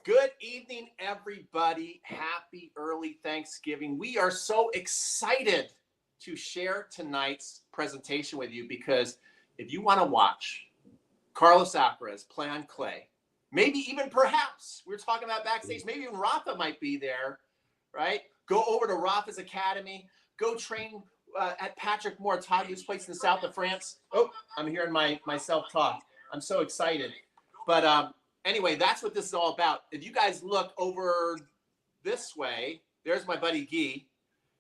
Good evening, everybody. Happy early Thanksgiving. We are so excited to share tonight's presentation with you because if you want to watch Carlos Alcaraz play on clay, maybe even perhaps we're talking about backstage, maybe even Rafa might be there, right? Go over to Rafa's Academy, go train at Patrick Moratagu's place in the south of France. Oh, I'm hearing myself talk. I'm so excited. But anyway, that's what this is all about. If you guys look over this way, there's my buddy Guy,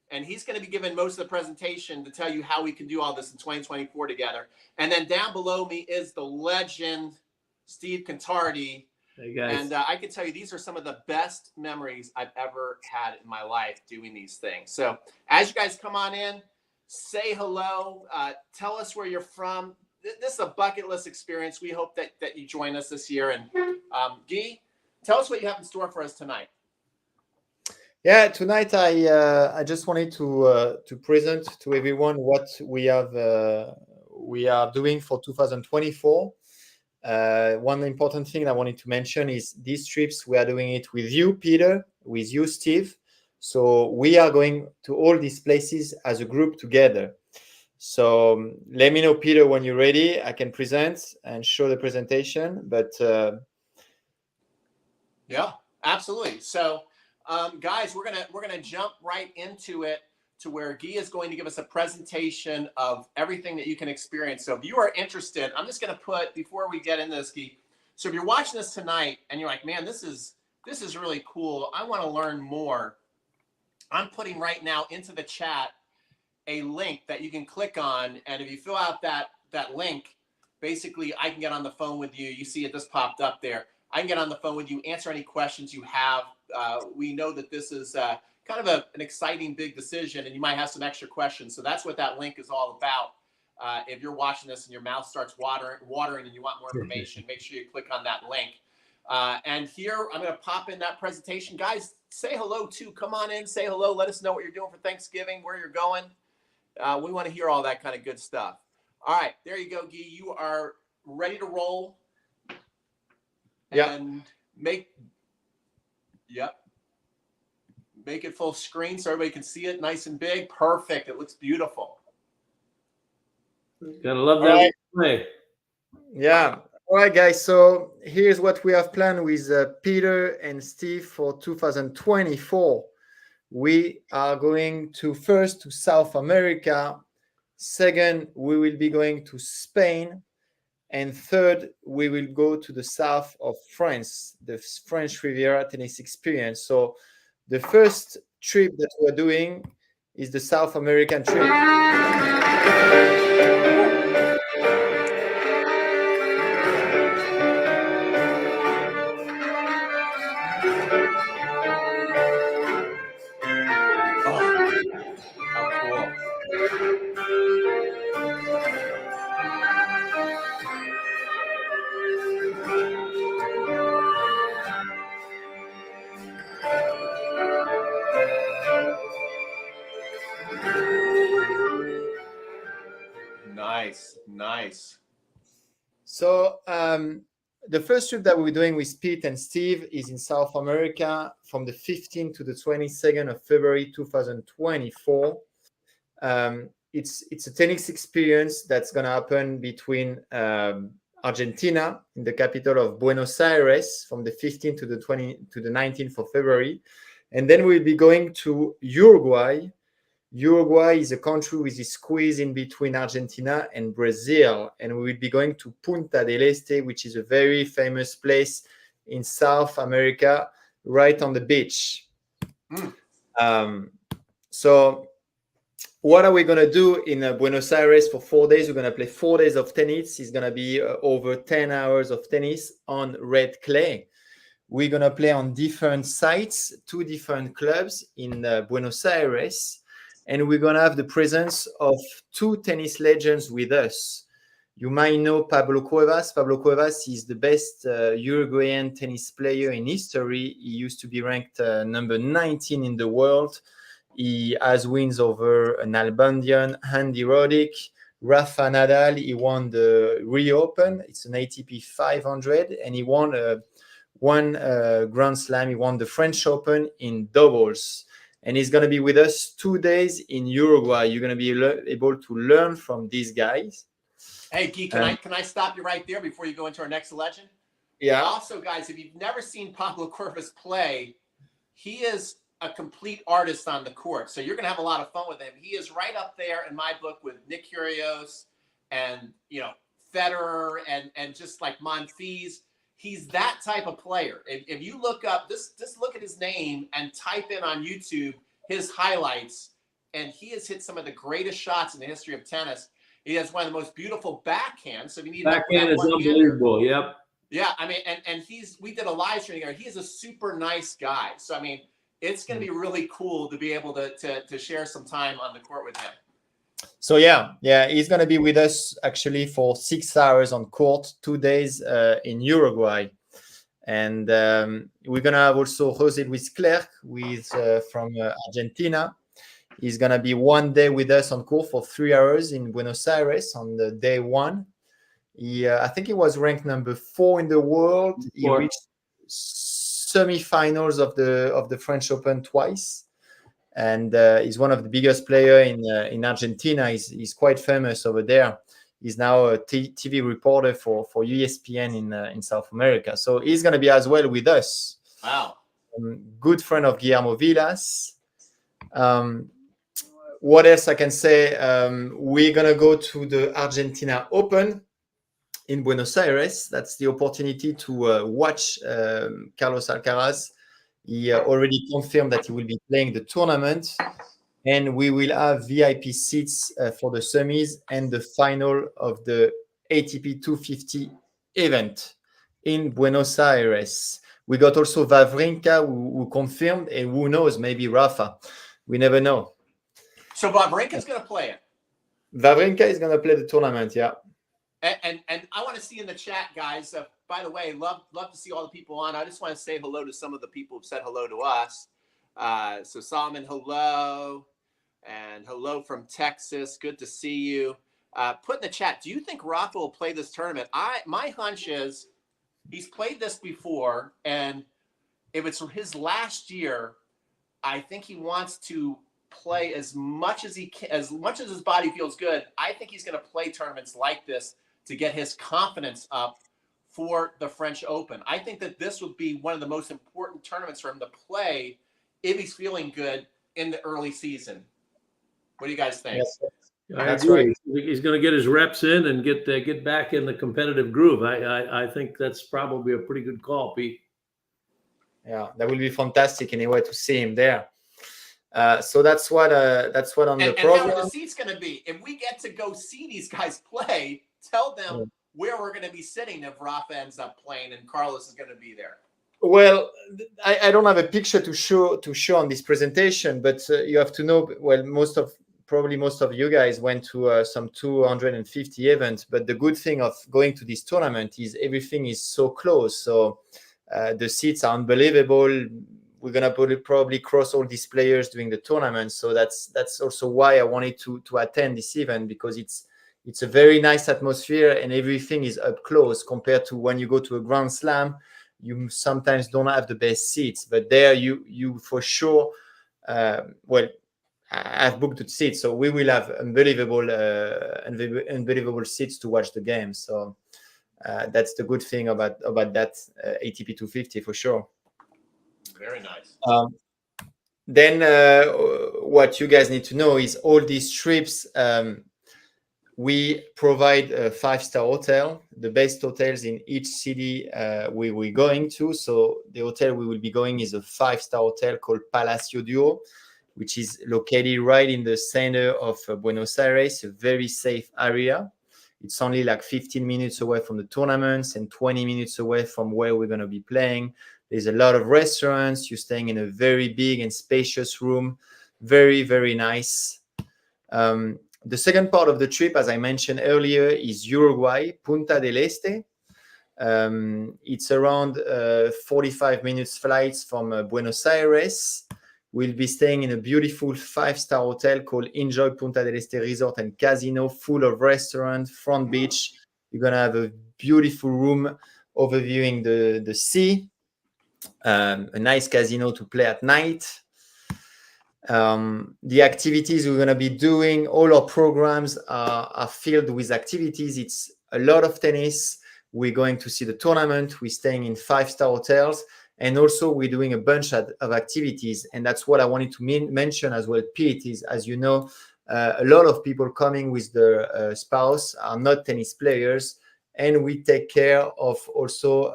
and he's going to be giving most of the presentation to tell you how we can do all this in 2024 together. And then down below me is the legend, Steve Cantardi. Hey guys. And I can tell you, these are some of the best memories I've ever had in my life doing these things. So as you guys come on in, say hello, tell us where you're from. This is a bucket list experience. We hope that you join us this year. And Guy, tell us what you have in store for us tonight. Yeah, tonight I just wanted to present to everyone what we are doing for 2024. One important thing I wanted to mention is these trips we are doing it with you, Peter, with you, Steve. So we are going to all these places as a group together. So let me know, Peter, when you're ready. I can present and show the presentation. But yeah, absolutely. So, guys, we're gonna jump right into it to where Guy is going to give us a presentation of everything that you can experience. So, if you are interested, I'm just gonna put before we get into this, Guy. So, if you're watching this tonight and you're like, man, this is really cool. I want to learn more. I'm putting right now into the chat a link that you can click on, and if you fill out that link, basically I can get on the phone with you. You see it just popped up there. I can get on the phone with you, answer any questions you have. We know that this is kind of an exciting big decision, and you might have some extra questions. So that's what that link is all about. If you're watching this and your mouth starts watering and you want more information, make sure you click on that link. And here I'm going to pop in that presentation. Guys, say hello too. Come on in, say hello. Let us know what you're doing for Thanksgiving, where you're going. We want to hear all that kind of good stuff. All right, there you go, Guy. You are ready to roll. And make it full screen so everybody can see it nice and big. Perfect. It looks beautiful. Gotta love that play. Yeah. All right, guys. So here's what we have planned with Peter and Steve for 2024. We are going first to South America. Second, we will be going to Spain. And third, we will go to the south of France, the French Riviera tennis experience. So the first trip that we're doing is the South American trip. Nice. So the first trip that we're doing with Pete and Steve is in South America from the 15th to the 22nd of February 2024. It's a tennis experience that's going to happen between Argentina, in the capital of Buenos Aires, from the 15th to the 19th of February. And then we'll be going to Uruguay. Uruguay is a country with a squeeze in between Argentina and Brazil. And we will be going to Punta del Este, which is a very famous place in South America, right on the beach. So what are we going to do in Buenos Aires for 4 days? We're going to play 4 days of tennis. It's going to be over 10 hours of tennis on red clay. We're going to play on different sites, 2 different clubs in Buenos Aires. And we're going to have the presence of 2 tennis legends with us. You might know Pablo Cuevas. Pablo Cuevas is the best Uruguayan tennis player in history. He used to be ranked number 19 in the world. He has wins over an Albanian, Andy Roddick, Rafa Nadal. He won the Rio Open. It's an ATP 500. And he won won Grand Slam. He won the French Open in doubles. And he's going to be with us 2 days in Uruguay. You're going to be able to learn from these guys. Hey, Guy, can I stop you right there before you go into our next legend? Yeah. Also, guys, if you've never seen Pablo Cuevas play, he is a complete artist on the court. So you're going to have a lot of fun with him. He is right up there in my book with Nick Kyrgios and, you know, Federer and just like Monfils. He's that type of player. If you look up, just look at his name and type in on YouTube his highlights, and he has hit some of the greatest shots in the history of tennis. He has one of the most beautiful backhands. So if you need backhand is unbelievable. Yep. Yeah, I mean, and we did a live stream together. He is a super nice guy. So I mean, it's going to be really cool to be able to share some time on the court with him. So yeah, he's going to be with us actually for 6 hours on court, 2 days in Uruguay. And we're going to have also José Luis Clerc from Argentina. He's going to be 1 day with us on court for 3 hours in Buenos Aires on the day 1. I think he was ranked number 4 in the world. He reached semi-finals of the French Open twice. And he's one of the biggest players in Argentina. He's quite famous over there. He's now a TV reporter for ESPN in South America. So he's going to be as well with us. Wow. Good friend of Guillermo Vilas. What else I can say? We're going to go to the Argentina Open in Buenos Aires. That's the opportunity to watch Carlos Alcaraz. He already confirmed that he will be playing the tournament, and we will have VIP seats for the semis and the final of the ATP 250 event in Buenos Aires. We got also Wawrinka who confirmed, and who knows, maybe Rafa. We never know. So Wawrinka's going to play it. Wawrinka is going to play the tournament, yeah. And I want to see in the chat, guys. By the way, love to see all the people on. I just want to say hello to some of the people who've said hello to us. So Solomon, hello, and hello from Texas. Good to see you. Put in the chat, do you think Rafa will play this tournament? My hunch is he's played this before, and if it's his last year, I think he wants to play as much as he can, as much as his body feels good. I think he's going to play tournaments like this to get his confidence up for the French Open. I think that this would be one of the most important tournaments for him to play if he's feeling good in the early season. What do you guys think? Yes. I agree. Right. He's going to get his reps in and get back in the competitive groove. I think that's probably a pretty good call, Pete. Yeah, that will be fantastic anyway to see him there. So that's what on the program. And how are the seats going to be? If we get to go see these guys play, tell them where we're going to be sitting if Rafa ends up playing and Carlos is going to be there. Well, I don't have a picture to show on this presentation, but you have to know. Well, most of you guys went to some 250 events, but the good thing of going to this tournament is everything is so close. So the seats are unbelievable. We're gonna probably cross all these players during the tournament. So that's also why I wanted to attend this event, because it's a very nice atmosphere and everything is up close compared to when you go to a Grand Slam. You sometimes don't have the best seats, but there you for sure. Well, I've booked the seats, so we will have unbelievable seats to watch the game. So that's the good thing about that ATP 250 for sure. Very nice. Then what you guys need to know is all these trips. We provide a 5-star hotel, the best hotels in each city we're going to. So the hotel we will be going is a 5-star hotel called Palacio Duo, which is located right in the center of Buenos Aires, a very safe area. It's only like 15 minutes away from the tournaments and 20 minutes away from where we're going to be playing. There's a lot of restaurants. You're staying in a very big and spacious room. Very, very nice. The second part of the trip, as I mentioned earlier, is Uruguay, Punta del Este. It's around 45 minutes flights from Buenos Aires. We'll be staying in a beautiful 5-star hotel called Enjoy Punta del Este Resort and Casino, full of restaurant, front beach. You're going to have a beautiful room overviewing the sea. a nice casino to play at night. The activities we're going to be doing, all our programs are filled with activities. It's a lot of tennis. We're going to see the tournament. We're staying in 5-star hotels. And also we're doing a bunch of activities. And that's what I wanted to mention as well, Pete, is, as you know, a lot of people coming with their spouse are not tennis players. And we take care of also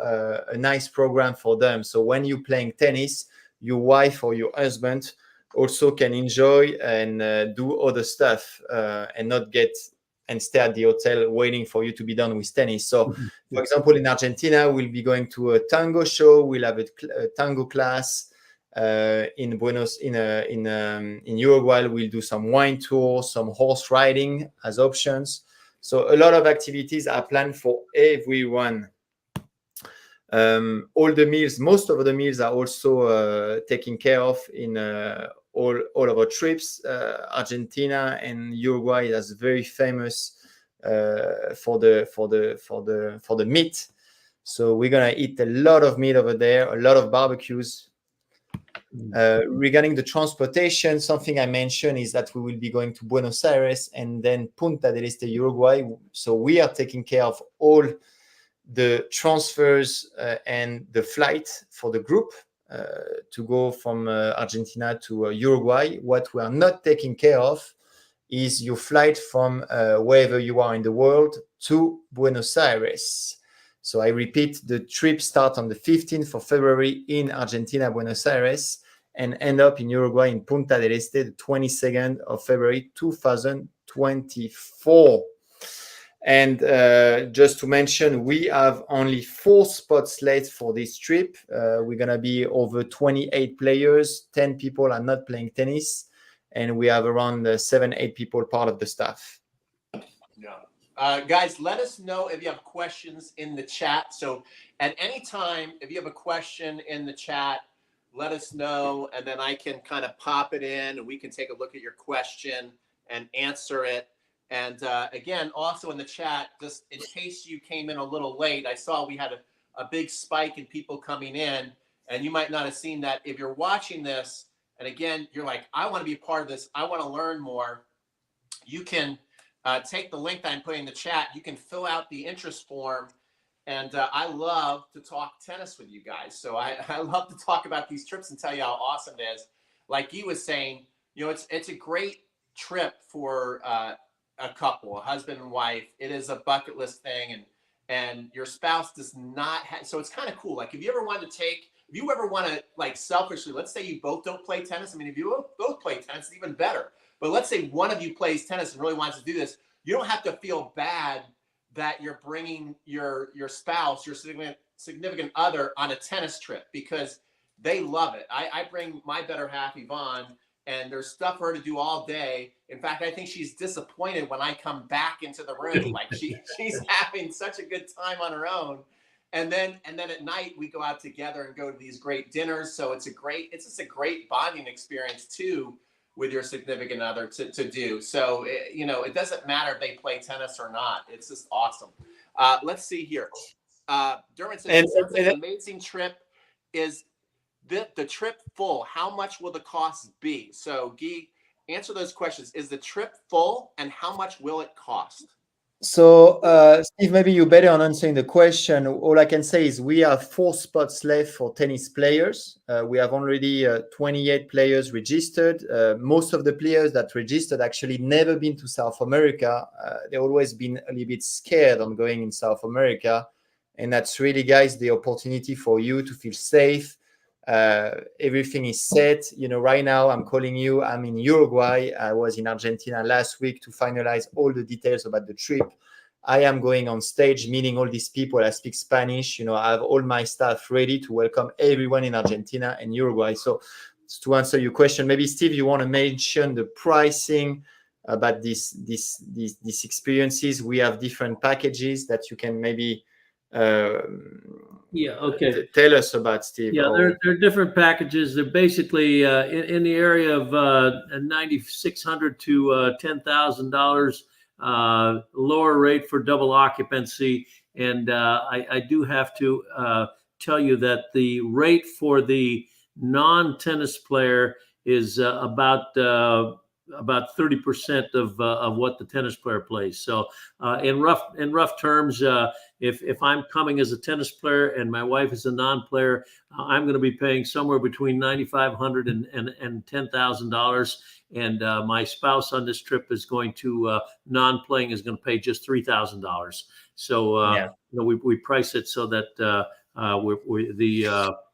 a nice program for them. So when you're playing tennis, your wife or your husband also can enjoy and do other stuff and not get and stay at the hotel waiting for you to be done with tennis. So, for example, in Argentina, we'll be going to a tango show. We'll have a tango class. In Uruguay, we'll do some wine tours, some horse riding as options. So a lot of activities are planned for everyone. All the meals, most of the meals are also taken care of in all of our trips. Argentina and Uruguay is very famous for the meat. So we're gonna eat a lot of meat over there, a lot of barbecues. Regarding the transportation, something I mentioned is that we will be going to Buenos Aires and then Punta del Este, Uruguay. So we are taking care of all the transfers and the flight for the group to go from Argentina to Uruguay. What we are not taking care of is your flight from wherever you are in the world to Buenos Aires. So I repeat, the trip starts on the 15th of February in Argentina, Buenos Aires, and end up in Uruguay in Punta del Este, the 22nd of February, 2024. And just to mention, we have only 4 spots left for this trip. We're going to be over 28 players. 10 people are not playing tennis. And we have around 7-8 people part of the staff. Yeah. Guys, let us know if you have questions in the chat. So at any time, if you have a question in the chat, let us know. And then I can kind of pop it in and we can take a look at your question and answer it. And again, also in the chat, just in case you came in a little late, I saw we had a big spike in people coming in, and you might not have seen that. If you're watching this, and again, you're like, I want to be a part of this, I want to learn more, you can take the link that I'm putting in the chat. You can fill out the interest form. And I love to talk tennis with you guys. So I love to talk about these trips and tell you how awesome it is. Like he was saying, you know, it's a great trip for a couple, a husband and wife. It is a bucket list thing, and your spouse does not have, so it's kind of cool. Like if you ever want to like selfishly, let's say you both don't play tennis. I mean, if you both play tennis, it's even better. But let's say one of you plays tennis and really wants to do this. You don't have to feel bad that you're bringing your spouse, your significant other on a tennis trip, because they love it. I bring my better half, Yvonne, and there's stuff for her to do all day. In fact, I think she's disappointed when I come back into the room. Like she's having such a good time on her own. And then at night we go out together and go to these great dinners. So it's just a great bonding experience too with your significant other to do. So it doesn't matter if they play tennis or not. It's just awesome. Let's see here. Dermot says, it sounds like an amazing trip. Is the trip full? How much will the cost be? So Guy, answer those questions. Is the trip full, and how much will it cost? So Steve, maybe you're better on answering the question. All I can say is we have 4 spots left for tennis players. We have already 28 players registered. Most of the players that registered actually never been to South America. They've always been a little bit scared on going in South America. And that's really, guys, the opportunity for you to feel safe. Everything is set. Right now I'm calling you. I'm in Uruguay. I was in Argentina last week to finalize all the details about the trip. I am going on stage, meeting all these people. I speak Spanish. I have all my staff ready to welcome everyone in Argentina and Uruguay. So to answer your question, maybe Steve, you want to mention the pricing about these experiences. We have different packages that you can maybe tell us about, Steve. Yeah, they're different packages. They're basically in the area of $9,600 to $10,000 lower rate for double occupancy. And I do have to tell you that the rate for the non-tennis player is about 30% of what the tennis player plays. So in rough terms, if I'm coming as a tennis player and my wife is a non-player, I'm going to be paying somewhere between $9,500 and $10,000. And my spouse on this trip is going to non-playing is going to pay just $3,000. So we price it so that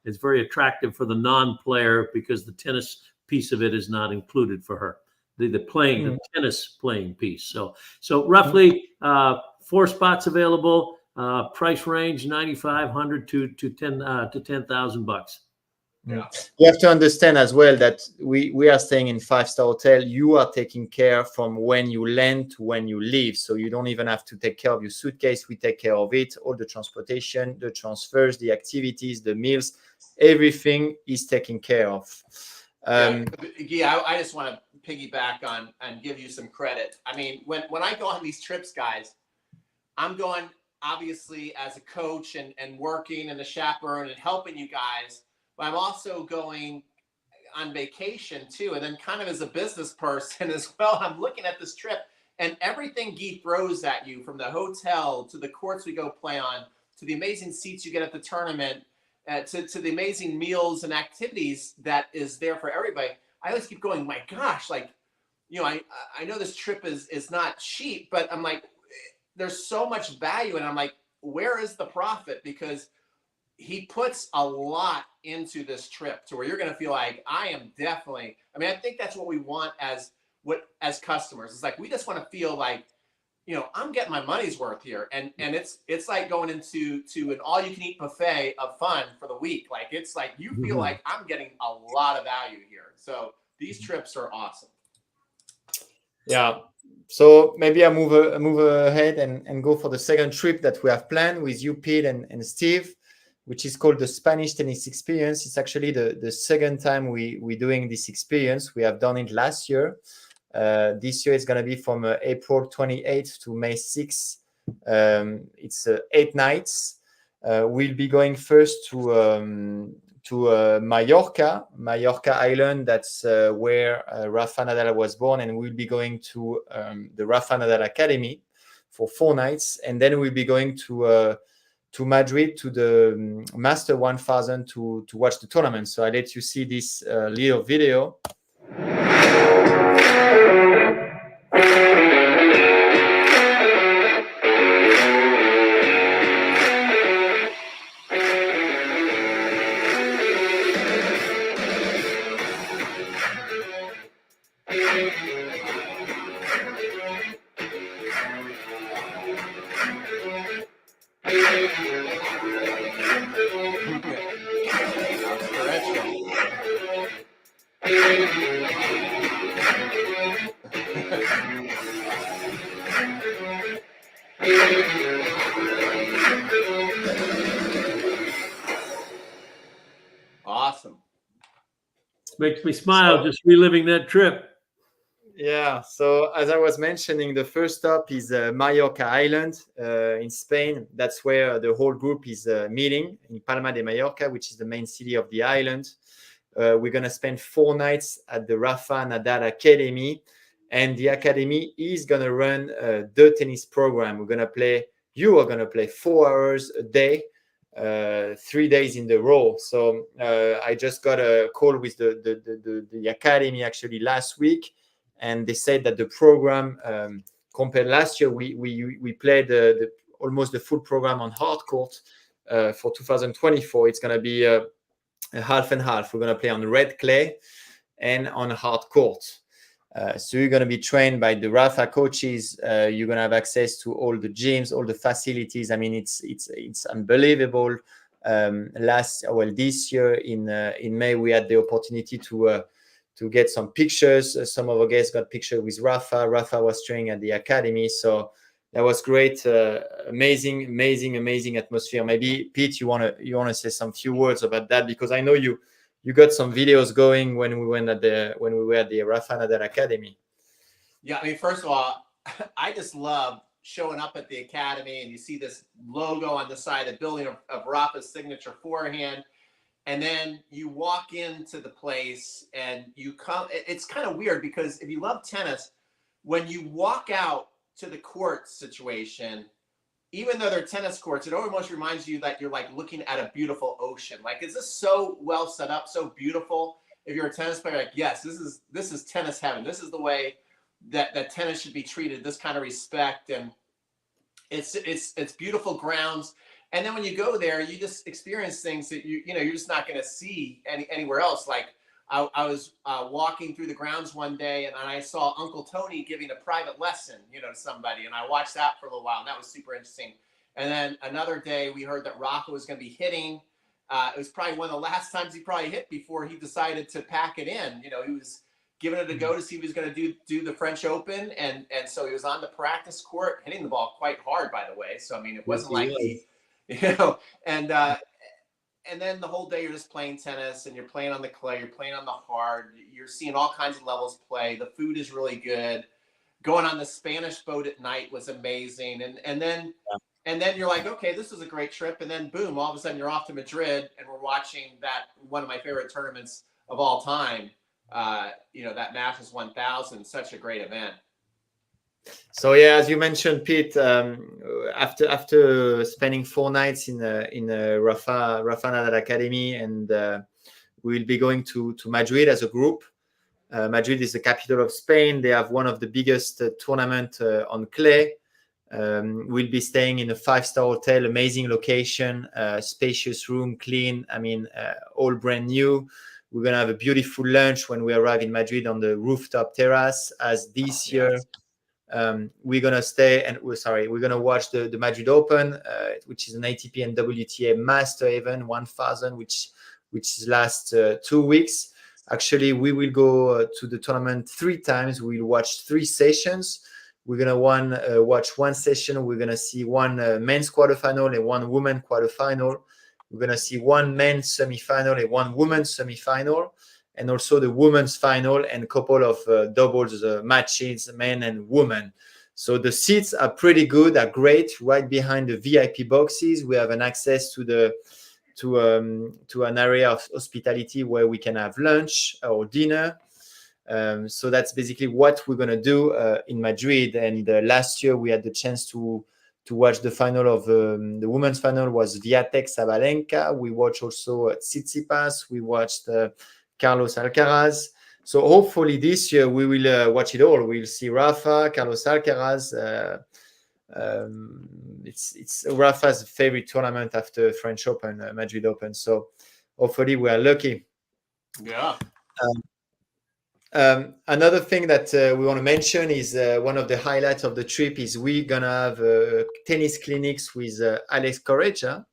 it's very attractive for the non-player because the tennis piece of it is not included for her. The tennis playing piece. So roughly 4 spots available. Price range $9,500 to $10,000. Yeah. You have to understand as well that we are staying in 5-star hotel. You are taking care from when you land to when you leave. So you don't even have to take care of your suitcase. We take care of it. All the transportation, the transfers, the activities, the meals, everything is taken care of. I just want to piggyback on and give you some credit. I mean, when I go on these trips, guys, I'm going obviously as a coach and working and a chaperone and helping you guys, but I'm also going on vacation too. And then kind of as a business person as well, I'm looking at this trip and everything Guy throws at you, from the hotel to the courts we go play on, to the amazing seats you get at the tournament, to the amazing meals and activities that is there for everybody. I always keep going, my gosh, like, I know this trip is not cheap, but I'm like, there's so much value. And I'm like, where is the profit? Because he puts a lot into this trip to where you're going to feel like I think that's what we want as customers. It's like, we just want to feel like, I'm getting my money's worth here. And it's like going into an all you can eat buffet of fun for the week. Like, it's like, you feel like I'm getting a lot of value here. So these trips are awesome. Yeah. So maybe I move ahead and go for the second trip that we have planned with you, Pete and Steve, which is called the Spanish Tennis Experience. It's actually the second time we're doing this experience. We have done it last year. This year it's going to be from April 28th to May 6th. It's 8 nights. We'll be going first to Mallorca Island. That's where Rafa Nadal was born, and we'll be going to the Rafa Nadal Academy for 4 nights, and then we'll be going to Madrid to the Master 1000 to watch the tournament. So I let you see this little video. Awesome. Makes me smile just reliving that trip. Yeah. So as I was mentioning, the first stop is Mallorca Island in Spain. That's where the whole group is meeting, in Palma de Mallorca, which is the main city of the island. We're going to spend 4 nights at the Rafa Nadal Academy, and the academy is going to run the tennis program. You are going to play 4 hours a day, 3 days in the row. So I just got a call with the academy actually last week, and they said that the program compared last year, we played almost the full program on hard court. For 2024, it's going to be a half and half. We're going to play on red clay and on hard court. So you're going to be trained by the Rafa coaches. You're going to have access to all the gyms, all the facilities. I mean, it's unbelievable. This year in May, we had the opportunity to get some pictures. Some of our guests got pictures with Rafa. Rafa was training at the academy, so that was great. Amazing atmosphere. Maybe Pete, you wanna say some few words about that, because I know you got some videos going when we were at the Rafa Nadal Academy. Yeah, I mean, first of all, I just love showing up at the academy and you see this logo on the side of the building of Rafa's signature forehand. And then you walk into the place and you come, it's kind of weird because if you love tennis, when you walk out to the court situation, even though they're tennis courts, it almost reminds you that you're like looking at a beautiful ocean. Like, is this so well set up, so beautiful? If you're a tennis player, like, yes, this is tennis heaven. This is the way that tennis should be treated, this kind of respect. And it's beautiful grounds. And then when you go there, you just experience things that you're just not going to see anywhere else. Like I was walking through the grounds one day and I saw Uncle Tony giving a private lesson, to somebody. And I watched that for a little while and that was super interesting. And then another day we heard that Rafa was going to be hitting. It was probably one of the last times he probably hit before he decided to pack it in. He was giving it a go to see if he was going to do the French Open. And so he was on the practice court hitting the ball quite hard, by the way. So, I mean, it wasn't like and then the whole day you're just playing tennis and you're playing on the clay, you're playing on the hard, you're seeing all kinds of levels play. The food is really good. Going on the Spanish boat at night was amazing. And then you're like, okay, this is a great trip. And then boom, all of a sudden you're off to Madrid and we're watching that one of my favorite tournaments of all time. That Masters 1000, such a great event. So yeah, as you mentioned, Pete, after spending 4 nights in Rafa Nadal Academy, and we will be going to Madrid as a group. Madrid is the capital of Spain. They have one of the biggest tournament on clay. We'll be staying in a 5-star hotel, amazing location, spacious room, clean. I mean, all brand new. We're gonna have a beautiful lunch when we arrive in Madrid on the rooftop terrace. As this year, we're gonna stay and we're gonna watch the Madrid Open, which is an ATP and WTA Master event 1000, which lasts 2 weeks. Actually, we will go to the tournament 3 times. We'll watch 3 sessions. We're gonna watch 1 session. We're gonna see 1 men's quarterfinal and 1 women's quarterfinal. We're gonna see 1 men's semifinal and 1 women's semifinal, and also the women's final and a couple of doubles matches, men and women. So the seats are pretty good, are great, right behind the VIP boxes. We have an access to an area of hospitality where we can have lunch or dinner. So that's basically what we're gonna do in Madrid. And last year we had the chance to watch the final of the women's final was Viatek Sabalenka. We watched also Tsitsipas. We watched Carlos Alcaraz. So hopefully this year we will watch it all. We'll see Rafa, Carlos Alcaraz. It's Rafa's favorite tournament after French Open, Madrid Open. So hopefully we are lucky. Yeah. Another thing that we want to mention is one of the highlights of the trip is we're gonna have tennis clinics with Alex Correia.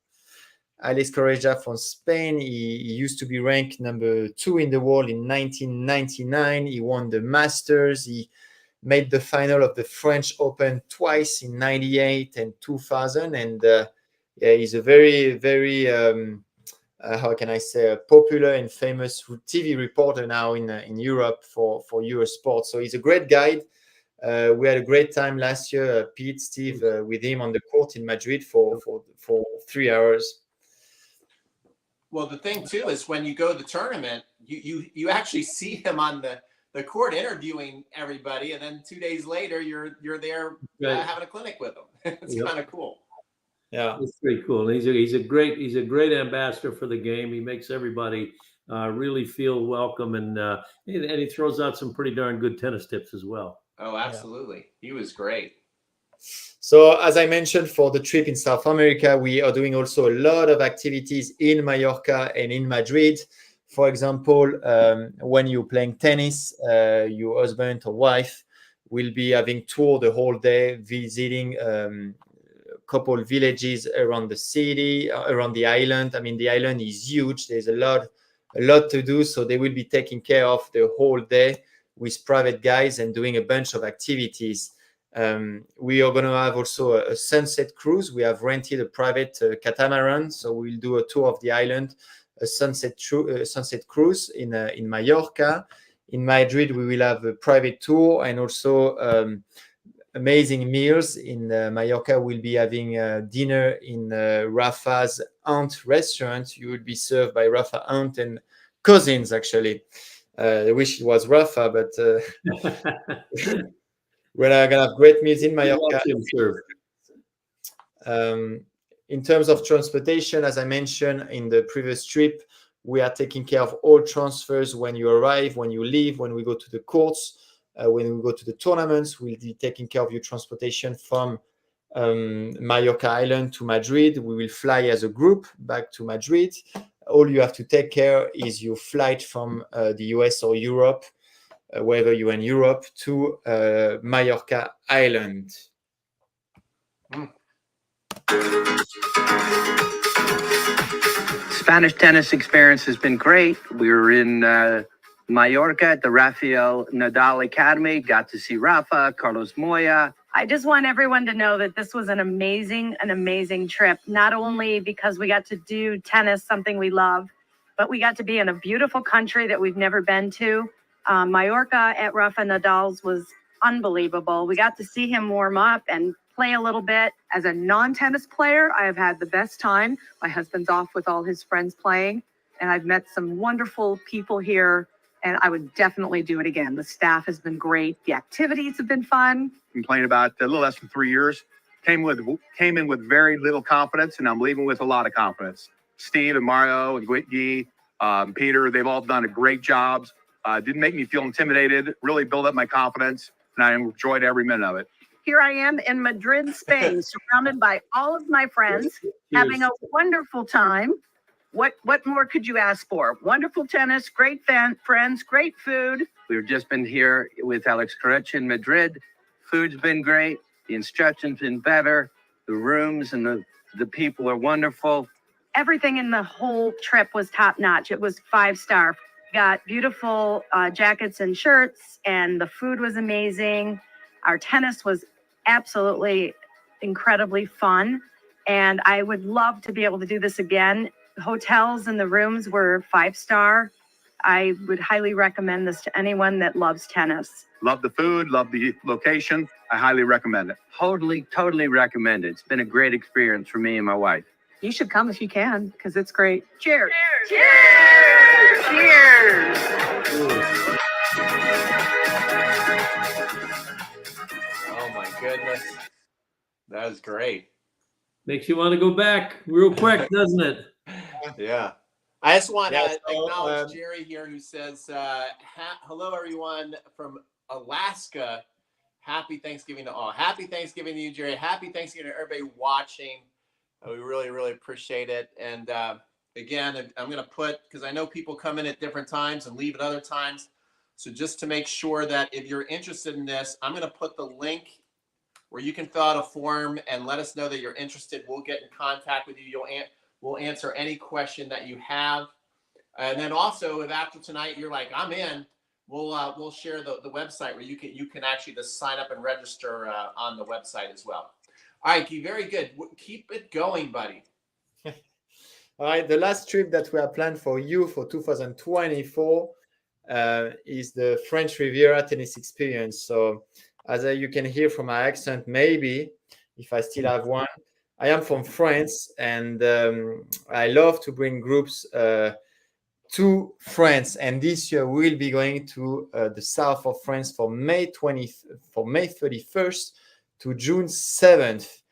Alex Correia from Spain. He used to be ranked number 2 in the world in 1999. He won the Masters. He made the final of the French Open twice in 98 and 2000. And he's a very, very how can I say, a popular and famous TV reporter now in Europe for Eurosport. So he's a great guide. We had a great time last year, Pete, Steve, with him on the court in Madrid for 3 hours. Well, the thing too is when you go to the tournament, you actually see him on the court interviewing everybody, and then 2 days later you're there having a clinic with him. It's kind of cool. Yeah, it's pretty cool. He's a great ambassador for the game. He makes everybody really feel welcome, and he throws out some pretty darn good tennis tips as well. Oh, absolutely. Yeah. He was great. So as I mentioned, for the trip in South America, we are doing also a lot of activities in Mallorca and in Madrid. For example, when you're playing tennis, your husband or wife will be having tour the whole day, visiting couple villages around the city, around the island. I mean, the island is huge. There's a lot to do. So they will be taking care of the whole day with private guides and doing a bunch of activities. We are going to have also a sunset cruise. We have rented a private catamaran. So we'll do a tour of the island, a sunset cruise in Mallorca. In Madrid, we will have a private tour and also amazing meals in Mallorca. We'll be having dinner in Rafa's aunt restaurant. You will be served by Rafa aunt and cousins, actually. I wish it was Rafa, but we're gonna have great meals in Mallorca. In terms of transportation, as I mentioned in the previous trip, we are taking care of all transfers when you arrive, when you leave, when we go to the courts, when we go to the tournaments. We'll be taking care of your transportation from Mallorca Island to Madrid. We will fly as a group back to Madrid. All you have to take care is your flight from the US or Europe, wherever you're in Europe, to Mallorca Island. Spanish tennis experience has been great. We were in Mallorca at the Rafael Nadal Academy, got to see Rafa, Carlos Moya. I just want everyone to know that this was an amazing trip, not only because we got to do tennis, something we love, but we got to be in a beautiful country that we've never been to. Mallorca at Rafa Nadal's was unbelievable. We got to see him warm up and play a little bit. As a non-tennis player, I have had the best time. My husband's off with all his friends playing, and I've met some wonderful people here, and I would definitely do it again. The staff has been great. The activities have been fun. Been playing about a little less than 3 years. Came in with very little confidence, and I'm leaving with a lot of confidence. Steve and Mario and Guy, Peter, they've all done a great job. Didn't make me feel intimidated, really built up my confidence, and I enjoyed every minute of it. Here I am in Madrid, Spain, surrounded by all of my friends, having a wonderful time. What more could you ask for? Wonderful tennis, great friends, great food. We've just been here with Alex Correc in Madrid. Food's been great. The instruction's been better. The rooms and the people are wonderful. Everything in the whole trip was top notch. It was 5-star. Got beautiful jackets and shirts, and the food was amazing. Our tennis was absolutely incredibly fun, and I would love to be able to do this again. The hotels and the rooms were 5-star. I would highly recommend this to anyone that loves tennis. Love the food, love the location. I highly recommend it. Totally recommend it. It's been a great experience for me and my wife. You should come if you can, because it's great. Cheers. Cheers! Cheers! Oh my goodness. That was great. Makes you want to go back real quick, doesn't it? Yeah. I just want to so, acknowledge Jerry here, who says, hello, everyone from Alaska. Happy Thanksgiving to all. Happy Thanksgiving to you, Jerry. Happy Thanksgiving to everybody watching. We really appreciate it. And again, I'm going to put, because I know people come in at different times and leave at other times. So just to make sure that if you're interested in this, I'm going to put the link where you can fill out a form and let us know that you're interested. We'll get in contact with you. We'll answer any question that you have. And then also, if after tonight you're like, I'm in, we'll share the website where you can actually just sign up and register on the website as well. All right, Guy, very good. Keep it going, buddy. All right, the last trip that we have planned for you for 2024 is the French Riviera tennis experience. So as you can hear from my accent, maybe, if I still have one, I am from France, and I love to bring groups to France. And this year we'll be going to the south of France for May 31st to June 7th.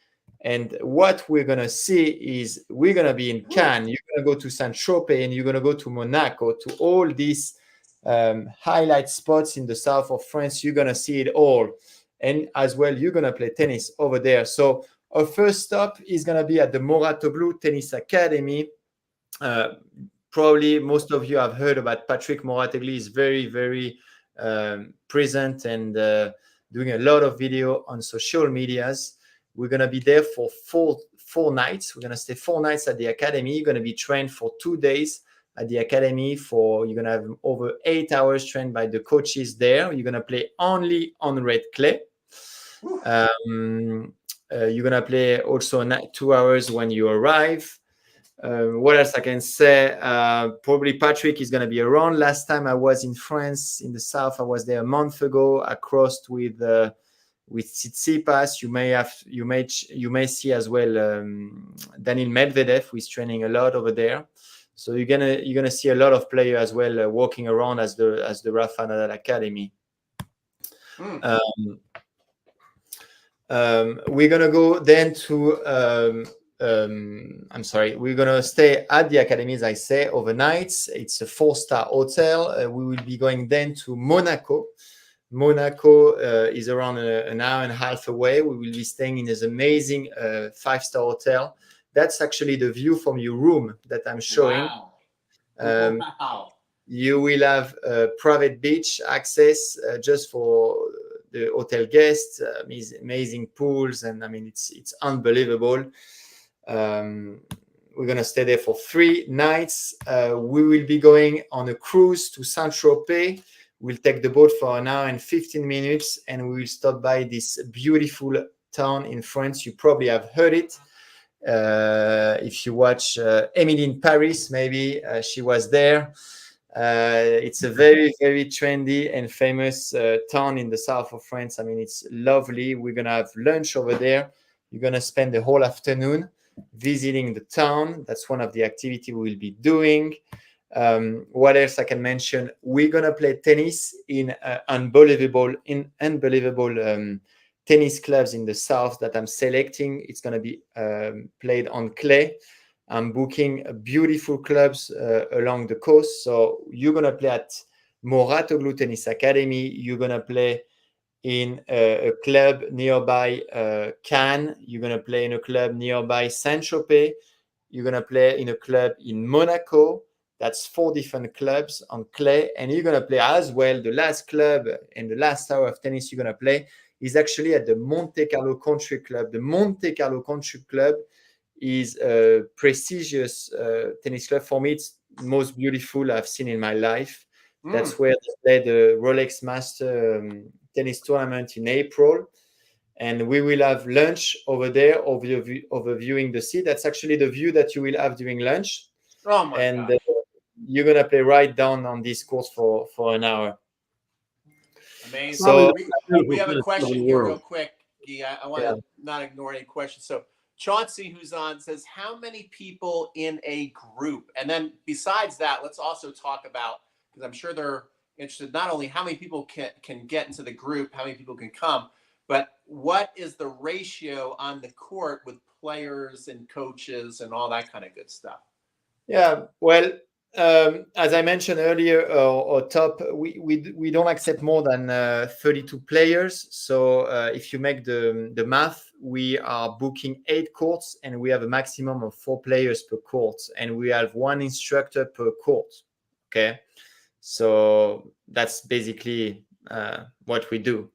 And what we're going to see is we're going to be in Cannes, you're going to go to Saint-Tropez, and you're going to go to Monaco, to all these highlight spots in the south of France. You're going to see it all. And as well, you're going to play tennis over there. So our first stop is going to be at the Moratoglu Tennis Academy. Probably most of you have heard about Patrick Moratoglu. He's very present and doing a lot of video on social medias. We're going to be there for four nights. We're going to stay 4 nights at the academy. You're going to be trained for 2 days at the academy. You're going to have over 8 hours trained by the coaches there. You're going to play only on red clay. You're going to play also 2 hours when you arrive. What else I can say? Probably Patrick is going to be around. Last time I was in France, in the south, I was there a month ago. I crossed with with Tsitsipas. You may see as well Daniil Medvedev, who is training a lot over there. So you're gonna see a lot of players as well walking around as the Rafa Nadal Academy. We're gonna go then to I'm sorry, we're gonna stay at the academy, as I say, overnight. It's a 4-star hotel. We will be going then to Monaco. Monaco is around an hour and a half away. We will be staying in this amazing 5-star hotel. That's actually the view from your room that I'm showing. Wow. Wow. You will have private beach access just for the hotel guests. Amazing pools, and I mean it's unbelievable. We're gonna stay there for 3 nights. We will be going on a cruise to Saint-Tropez. We'll take the boat for an hour and 15 minutes, and we will stop by this beautiful town in France. You probably have heard it. If you watch Emily in Paris, maybe she was there. It's a very, very trendy and famous town in the south of France. I mean, it's lovely. We're going to have lunch over there. You're going to spend the whole afternoon visiting the town. That's one of the activities we'll be doing. What else I can mention? We're going to play tennis in unbelievable tennis clubs in the south that I'm selecting. It's going to be played on clay. I'm booking beautiful clubs along the coast. So you're going to play at Moratoglu Tennis Academy. You're going to play in a club nearby Cannes. You're going to play in a club nearby Saint-Tropez. You're going to play in a club in Monaco. That's 4 different clubs on clay. And you're going to play as well. The last club and the last hour of tennis you're going to play is actually at the Monte Carlo Country Club. The Monte Carlo Country Club is a prestigious tennis club. For me, it's the most beautiful I've seen in my life. That's where they play the Rolex Master tennis tournament in April. And we will have lunch over there, overviewing the sea. That's actually the view that you will have during lunch. Oh my God. You're going to play right down on this course for an hour. Amazing. So we have a question here real quick, Guy. I want to not ignore any questions. So Chauncey, who's on, says, how many people in a group? And then besides that, let's also talk about, because I'm sure they're interested, not only how many people can get into the group, how many people can come, but what is the ratio on the court with players and coaches and all that kind of good stuff? Yeah, well, as I mentioned earlier, or top, we don't accept more than 32 players. So if you make the math, we are booking 8 courts, and we have a maximum of 4 players per court, and we have 1 instructor per court. Okay, so that's basically what we do.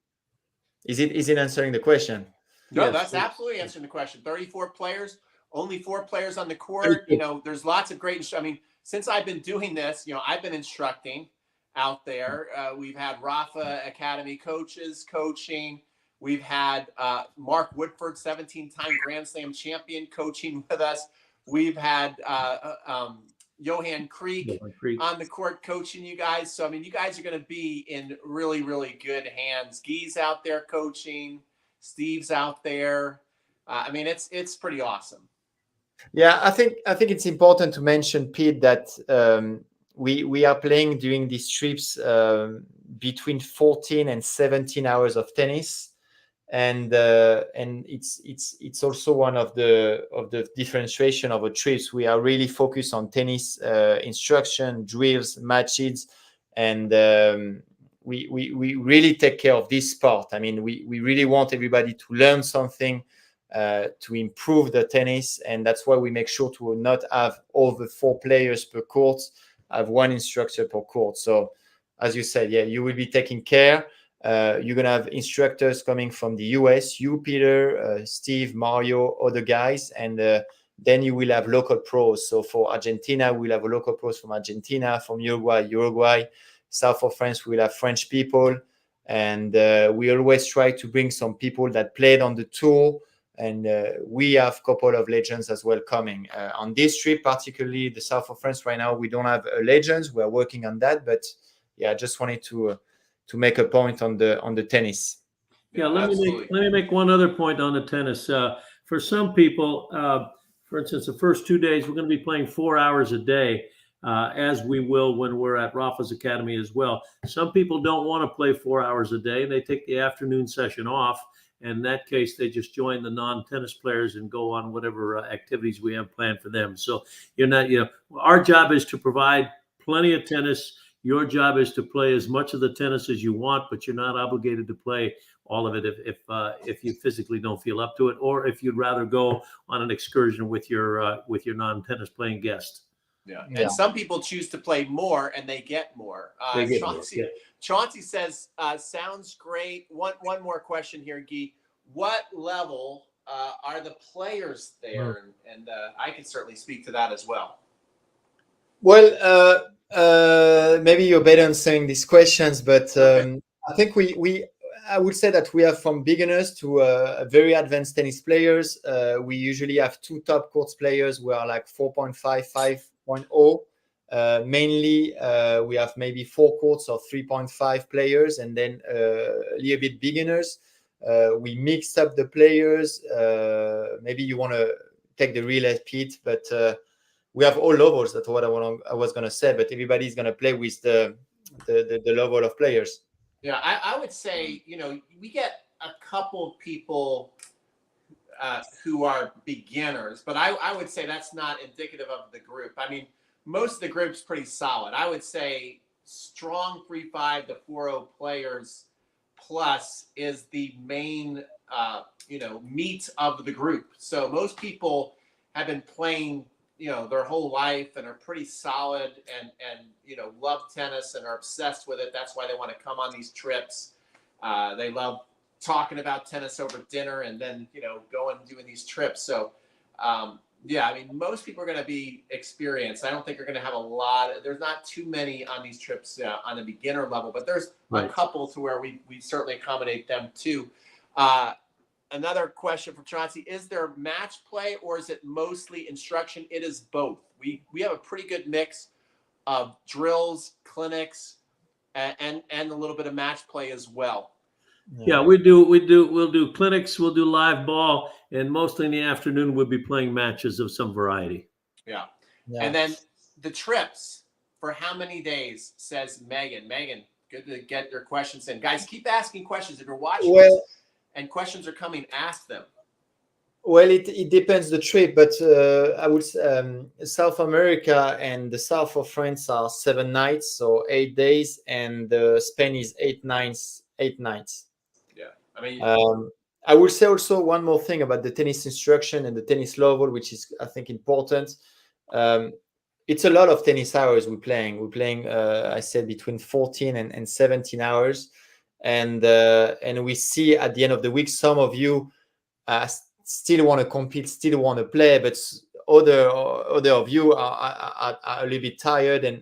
Is it answering the question? No, Yes. that's absolutely answering the question. 34 players, only 4 players on the court. You know, there's lots of great. I mean, since I've been doing this, you know, I've been instructing out there. We've had Rafa Academy coaches coaching. We've had Mark Woodford, 17-time Grand Slam champion, coaching with us. We've had Johan Creek on the court coaching you guys. So, I mean, you guys are going to be in really, really good hands. Guy's out there coaching. Steve's out there. I mean, it's pretty awesome. Yeah, I think it's important to mention, Pete, that we are playing during these trips between 14 and 17 hours of tennis, and it's also one of the differentiation of the trips. We are really focused on tennis instruction, drills, matches, and we really take care of this part. I mean, we really want everybody to learn something, to improve the tennis, and that's why we make sure to not have over 4 players per court, have 1 instructor per court. So as you said, yeah, you will be taking care. You're gonna have instructors coming from the US, you, Peter, Steve, Mario, other guys, and then you will have local pros. So for Argentina, we'll have a local pros from Argentina, from Uruguay, south of France, we'll have French people, and we always try to bring some people that played on the tour. And we have a couple of legends as well coming on this trip, particularly the south of France. Right now, we don't have legends. We're working on that, but yeah, I just wanted to make a point on the tennis. Yeah, let absolutely. me make one other point on the tennis. For some people, for instance, the first 2 days we're going to be playing 4 hours a day, as we will when we're at Rafa's Academy as well. Some people don't want to play 4 hours a day, and they take the afternoon session off. And in that case, they just join the non-tennis players and go on whatever activities we have planned for them. So our job is to provide plenty of tennis. Your job is to play as much of the tennis as you want, but you're not obligated to play all of it if you physically don't feel up to it, or if you'd rather go on an excursion with your non-tennis playing guest. Yeah. Yeah. And some people choose to play more and they get more. They get more, Chauncey, yeah. Chauncey says, sounds great. One more question here, Guy. What level are the players there? And I can certainly speak to that as well. Well, maybe you're better answering these questions, but I think I would say that we have from beginners to very advanced tennis players. We usually have two top courts players who are like 4.5, 5.0. Mainly, we have maybe 4 courts of 3.5 players, and then a little bit beginners. We mix up the players. Maybe you want to take the real Pete, but we have all levels. That's what I was going to say. But everybody's going to play with the level of players. Yeah, I would say, we get a couple people who are beginners, but I would say that's not indicative of the group. I mean, most of the group's pretty solid. I would say strong 3.5 to 4.0 players plus is the main, meat of the group. So most people have been playing, their whole life and are pretty solid and love tennis and are obsessed with it. That's why they want to come on these trips. They love talking about tennis over dinner and then, going and doing these trips. So, most people are going to be experienced. I don't think you're going to have a lot. There's not too many on these trips on the beginner level, but there's a couple to where we certainly accommodate them too. Another question from Chauncey: is there match play or is it mostly instruction? It is both. We have a pretty good mix of drills, clinics, and a little bit of match play as well. Yeah, we'll do clinics, we'll do live ball, and mostly in the afternoon we'll be playing matches of some variety. Yeah. And then the trips for how many days, says Megan. Megan, good to get your questions in. Guys, keep asking questions. If you're watching this and questions are coming, ask them. Well, it depends the trip, but I would South America and the south of France are 7 nights, so 8 days, and Spain is 8 nights. 8 nights. Yeah, I mean, I will say also one more thing about the tennis instruction and the tennis level, which is I think important. It's a lot of tennis hours we're playing. We're playing, I said, between 14 and 17 hours, and we see at the end of the week some of you still want to compete, still want to play, but other of you are a little bit tired, and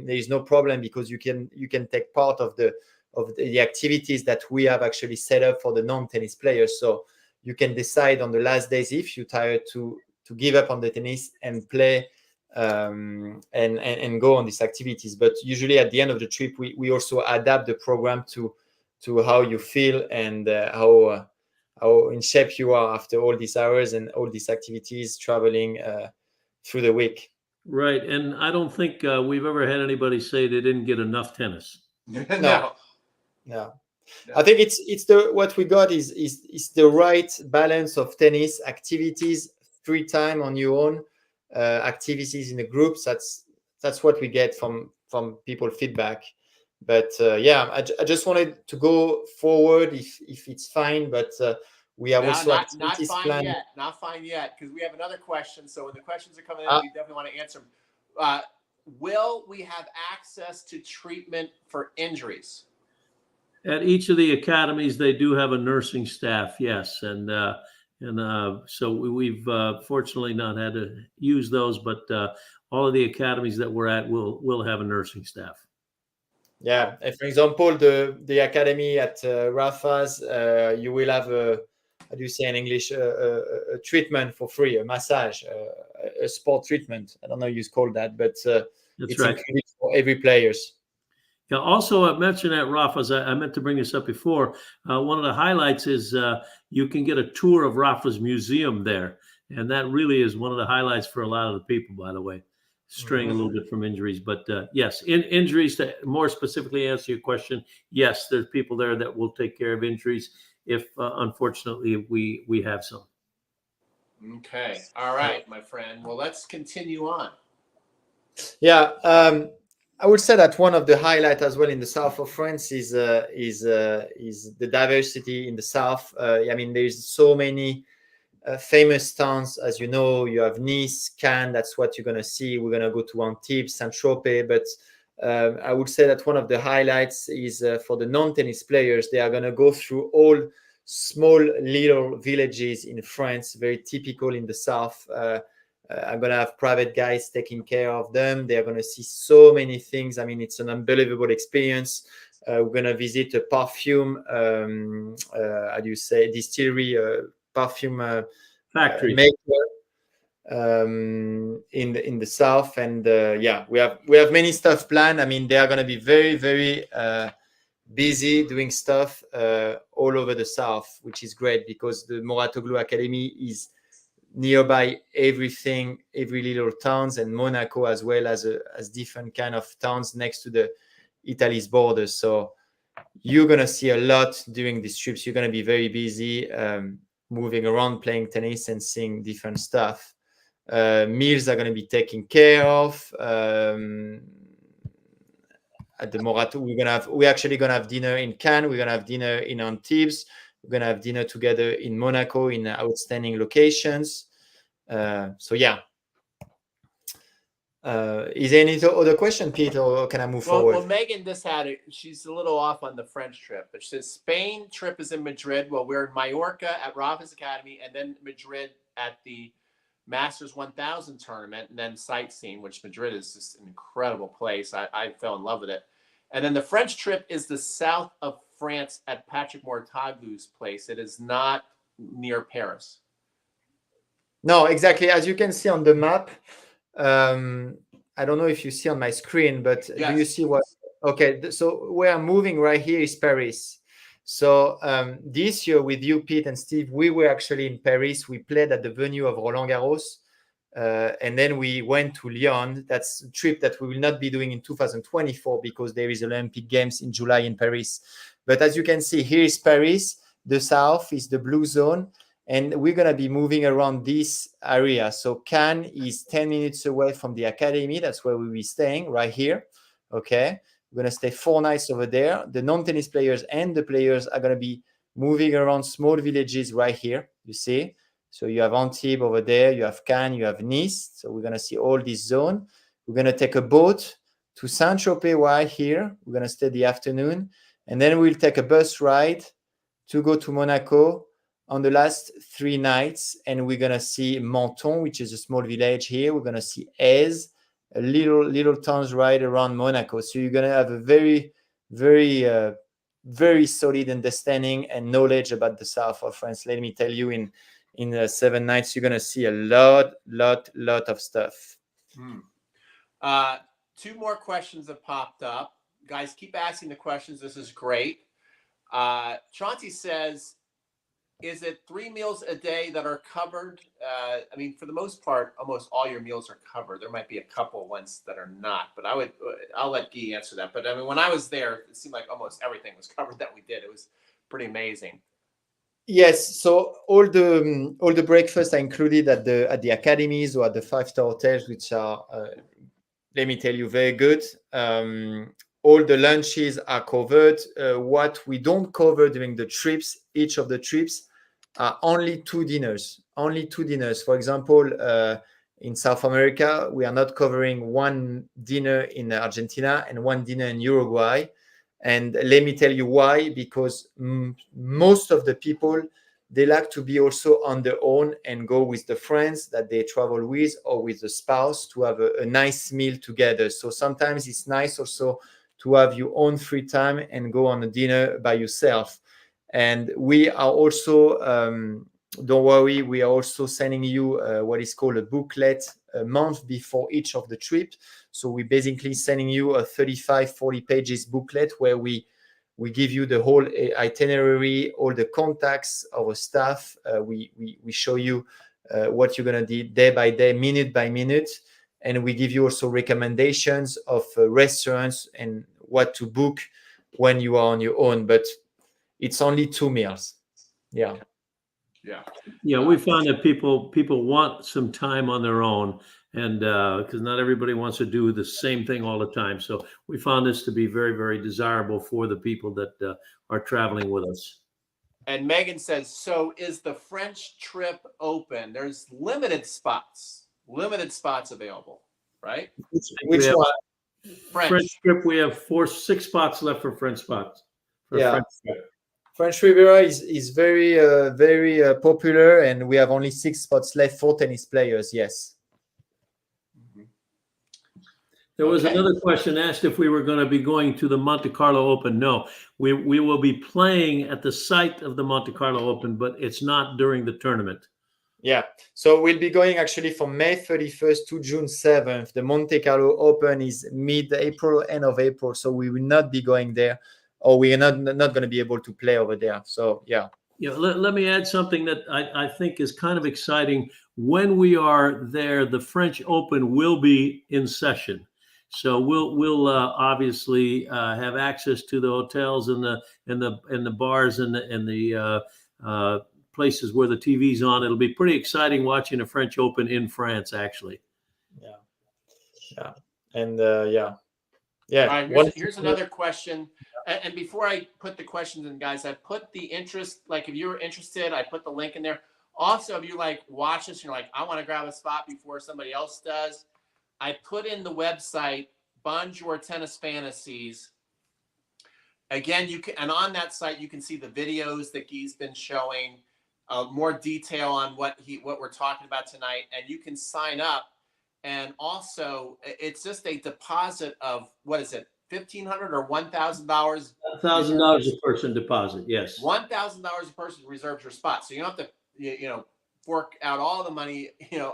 there is no problem because you can take part of the activities that we have actually set up for the non-tennis players. So you can decide on the last days if you're tired to give up on the tennis and play and go on these activities. But usually at the end of the trip, we also adapt the program to how you feel and how in shape you are after all these hours and all these activities traveling through the week. Right, and I don't think we've ever had anybody say they didn't get enough tennis. No. I think it's what we got is the right balance of tennis activities, free time on your own, activities in the groups. That's what we get from people feedback. But I just wanted to go forward if it's fine, but we have also not fine yet. Not fine yet, because we have another question. So when the questions are coming in, we definitely want to answer them. Will we have access to treatment for injuries? At each of the academies, they do have a nursing staff, yes, and so we've fortunately not had to use those, but all of the academies that we're at will have a nursing staff. Yeah, for example, the academy at Rafa's, you will have how do you say in English, a treatment for free, a massage, a sport treatment. I don't know how you call that, but it's right. included for every players. Yeah, also, I mentioned that, Rafa, as I meant to bring this up before. One of the highlights is you can get a tour of Rafa's museum there. And that really is one of the highlights for a lot of the people, by the way, straying a little bit from injuries. But yes, injuries, to more specifically answer your question, yes, there's people there that will take care of injuries if, unfortunately, we have some. Okay. All right, my friend. Well, let's continue on. Yeah, I would say that one of the highlights as well in the south of France is the diversity in the south. I mean, there's so many famous towns, as you know. You have Nice, Cannes. That's what you're gonna see. We're gonna go to Antibes, Saint-Tropez, but I would say that one of the highlights is for the non-tennis players. They are gonna go through all small little villages in France, very typical in the south. I'm going to have private guys taking care of them. They're going to see so many things. I mean, it's an unbelievable experience. We're going to visit a perfume, how do you say, distillery, perfume Factory. maker in the south. And yeah, we have many stuff planned. I mean, they are going to be very, very busy doing stuff all over the south, which is great because the Mouratoglou Academy is nearby everything, every little towns, and Monaco as well as different kind of towns next to the Italy's borders. So you're gonna see a lot during these trips. You're gonna be very busy, moving around, playing tennis, and seeing different stuff. Meals are gonna be taken care of. At the Morato, we're actually gonna have dinner in Cannes. We're gonna have dinner in Antibes. We're gonna have dinner together in Monaco in outstanding locations. So yeah. Is there any other question, Peter, or can I move forward? Well, Megan just had it. She's a little off on the French trip, but she says Spain trip is in Madrid. Well, we're in Mallorca at Rafa's Academy, and then Madrid at the Masters 1000 tournament, and then sightseeing, which Madrid is just an incredible place. I fell in love with it. And then the French trip is the south of France at Patrick Mouratoglou's place. It is not near Paris. No, exactly. As you can see on the map, I don't know if you see on my screen, but Yes. do you see what? Okay, so where I'm moving right here is Paris. So this year with you, Pete and Steve, we were actually in Paris. We played at the venue of Roland Garros. And then we went to Lyon. That's a trip that we will not be doing in 2024 because there is Olympic Games in July in Paris. But as you can see, here is Paris. The south is the blue zone. And we're going to be moving around this area. So Cannes is 10 minutes away from the academy. That's where we'll be staying, right here. Okay. We're going to stay 4 nights over there. The non-tennis players and the players are going to be moving around small villages right here. You see? So you have Antibes over there. You have Cannes. You have Nice. So we're going to see all this zone. We're going to take a boat to Saint-Tropez right here. We're going to stay the afternoon. And then we'll take a bus ride to go to Monaco on the last 3 nights, and we're gonna see Menton, which is a small village here. We're gonna see Aise, a little towns right around Monaco. So you're gonna have a very, very, very solid understanding and knowledge about the south of France. Let me tell you, in 7 nights, you're gonna see a lot of stuff. 2 more questions have popped up. Guys, keep asking the questions. This is great. Chauncey says, is it 3 meals a day that are covered? I mean, for the most part, almost all your meals are covered. There might be a couple ones that are not, but I'll let Guy answer that. But I mean, when I was there, it seemed like almost everything was covered that we did. It was pretty amazing. Yes, so all the breakfasts are included at the academies or at the 5-star hotels, which are, let me tell you, very good. All the lunches are covered. What we don't cover during the trips, each of the trips, are only 2 dinners. Only 2 dinners. For example, in South America, we are not covering 1 dinner in Argentina and 1 dinner in Uruguay. And let me tell you why, because most of the people, they like to be also on their own and go with the friends that they travel with or with the spouse to have a nice meal together. So sometimes it's nice also to have your own free time and go on a dinner by yourself. And we are also, don't worry, we are also sending you what is called a booklet a month before each of the trips. So we basically sending you a 35-40 pages booklet where we give you the whole itinerary, all the contacts, our staff. We show you what you're gonna do day by day, minute by minute, and we give you also recommendations of restaurants and what to book when you are on your own. But it's only 2 meals. Yeah. Yeah, we found that people want some time on their own, and because not everybody wants to do the same thing all the time. So we found this to be very, very desirable for the people that are traveling with us. And Megan says, so is the French trip open? There's limited spots available, right? Which one? French trip, we have 6 spots left for French spots. Yeah. French trip. French Riviera is very popular, and we have only 6 spots left for tennis players. Yes. There was another question asked if we were going to be going to the Monte Carlo Open. No, we will be playing at the site of the Monte Carlo Open, but it's not during the tournament. Yeah. So we'll be going actually from May 31st to June 7th. The Monte Carlo Open is mid-April, end of April. So we will not be going there, or we are not going to be able to play over there. So, yeah. Yeah, let me add something that I think is kind of exciting. When we are there, the French Open will be in session. So we'll obviously have access to the hotels and the bars and the places where the TV's on. It'll be pretty exciting watching a French Open in France, actually. Yeah. And yeah. All right, here's another question. And before I put the questions in, guys, I put the interest, like if you're interested, I put the link in there. Also, if you like watch this and you're like, I want to grab a spot before somebody else does, I put in the website, Bonjour Tennis Fantasies. Again, you can, and on that site, you can see the videos that Guy's been showing, more detail on what we're talking about tonight, and you can sign up. And also, it's just a deposit of, what is it, $1,500 or $1,000? $1,000 a person deposit, yes. $1,000 a person reserves your spot, so you don't have to, fork out all the money,